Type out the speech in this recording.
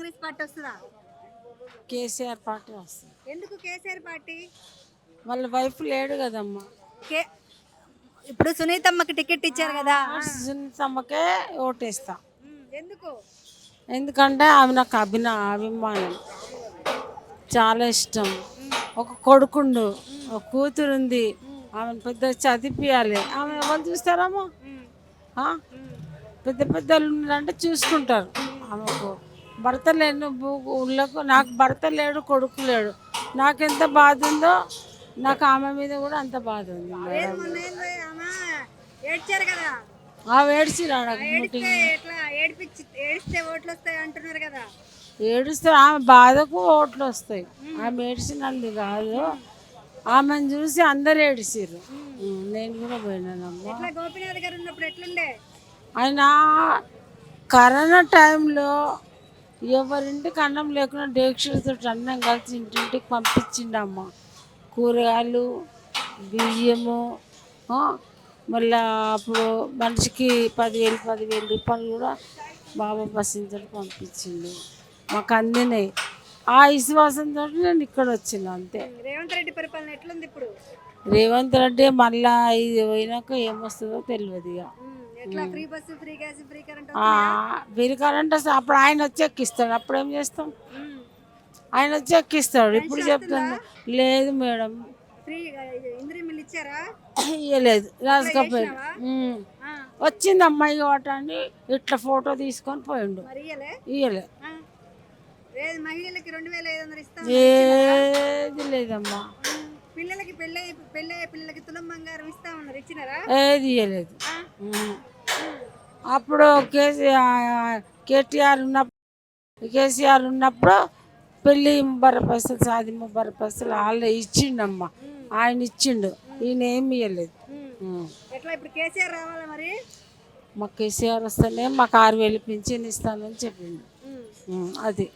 Congress party వస్తుందా? KCR party వస్తుంది. ఎందుకు కేసీఆర్ పార్టీ? వాళ్ళ వైఫ్ లేడు కదమ్మా. కే ఇప్పుడు సునీతమ్మకి టికెట్ ఇచ్చారు కదా. సునీతమ్మకే ఓటేస్తా. ఎందుకు? ఎందుకంటే ఆమె నాకు అభిమానం, చాలా ఇష్టం. ఒక కొడుకుండు, ఒక కూతురు ఉంది. ఆమెను పెద్ద చదివియాలి. ఆమె ఎవరు చూస్తారమ్మా? ఆ? పెద్ద పెద్దలు ఉన్నారంటే చూసుకుంటారు. ఆమెకు భర్త లేని ఊళ్ళకు నాకు భర్త లేడు, కొడుకు లేడు. నాకెంత బాధ ఉందో నాకు ఆమె మీద కూడా అంత బాధ ఉంది మేడం. మొన్న ఏందో ఆమె ఏడ్చారు కదా. ఏడిచిరా ఏడిస్తే ఎట్లా ఏడిస్తే ఓట్లు వస్తాయి అంటున్నారు కదా. ఏడుస్తే ఆమె బాధకు ఓట్లు వస్తాయి. ఆమె ఏడిచినది కాదు, ఆమెను చూసి అందరు ఏడిసిర్రు. నేను కూడా పోయినానమ్మా. ఎట్లా గోపీనాథ్ గారు ఉన్నప్పుడు ఎట్లుండే? ఆయన కరోనా టైంలో ఎవరింటికి అన్నం లేకుండా డేక్షలతో అన్నం కలిసి ఇంటింటికి పంపించిండమ్మ. కూరగాయలు, బియ్యము, మళ్ళీ అప్పుడు మనిషికి 10,000 రూపాయలు కూడా బాబా బస్సింతటి పంపించిండు. మాకు అందినాయి. ఆ విశ్వాసంతో నేను ఇక్కడ వచ్చిన అంతే. రేవంత్ రెడ్డి పరిపాలన ఎట్లుంది ఇప్పుడు? రేవంత్ రెడ్డి మళ్ళా ఇది పోయినాక ఏమొస్తుందో తెలియదు. ఇక ఎట్లా free bus, free gas, free current? Free current వస్తే అప్పుడు ఆయన వచ్చి ఎక్కిస్తాడు. అప్పుడు ఏం చేస్తాం? ఆయన వచ్చి ఎక్కిస్తాడు. ఇప్పుడు చెప్తాను. లేదు మేడం, ఇవ్వలేదు. రాజుకపోయాడు. వచ్చింది అమ్మాయి అని ఇట్లా ఫోటో తీసుకొని పోయిండు. ఇవ్వలే. ఏది లేదమ్మా. పిల్లలకి పిల్లలకి తులం బంగారం ఇస్తా ఉన్నారు, ఇచ్చినారా? ఏది ఇవ్వలేదు. అప్పుడు కేసీఆర్ ఉన్నప్పుడు పెళ్ళి బరపైసలు, సాది బరపైసలు వాళ్ళు ఇచ్చిండమ్మా. ఆయన ఇచ్చిండు, ఈయన ఏమి ఇవ్వలేదు. ఎట్లా ఇప్పుడు కేసీఆర్ రావాలా మరి? మాకు కేసీఆర్ వస్తేనే మాకు 6,000 పింఛన్ ఇస్తానని చెప్పిండు. అది